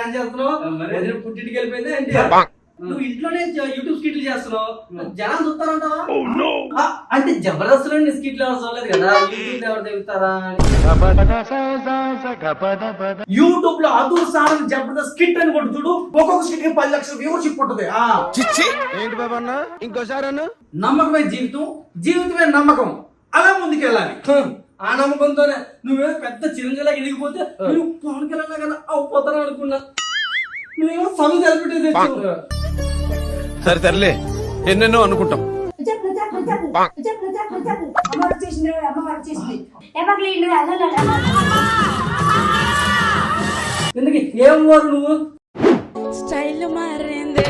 dance చేస్తున్నావు పుట్టింటికి వెళ్ళిపోయింది అంటే నువ్వు ఇంట్లోనే యూట్యూబ్ స్కిట్లు చేస్తున్నావు జనం చూస్తారంటావా అంటే జబర్దస్త్ లో స్కిట్లు ఎవరు చూడలేదు కదా యూట్యూబ్ ఎవరు తెగుతారా యూట్యూబ్ లో అదూర్ సార్ జబర్దస్త్ స్కిట్ అని కొట్టు చూడు ఒక్కొక్క స్కిట్ కి 10 లక్షల వ్యూవర్షిప్ ఉంటుంది ఏంటి బాబా అన్న ఇంకోసారి అన్న నమ్మకమే జీవితం జీవితమే నమ్మకం అలా ముందుకెళ్ళాలి ఆ నమ్మకంతోనే నువ్వేదో పెద్ద చిరంజీవిలాగా ఎదిగిపోతే నువ్వు పవన్ కళ్యాణ్ కన్నా అవుపోతాను అనుకున్నా నువ్వేమో సమయం తెలిపెట్టేది తెచ్చావు సరే తరలే ఎన్నెన్నో అనుకుంటాం ఎందుకు ఏం వారు నువ్వు స్టైల్ మారింది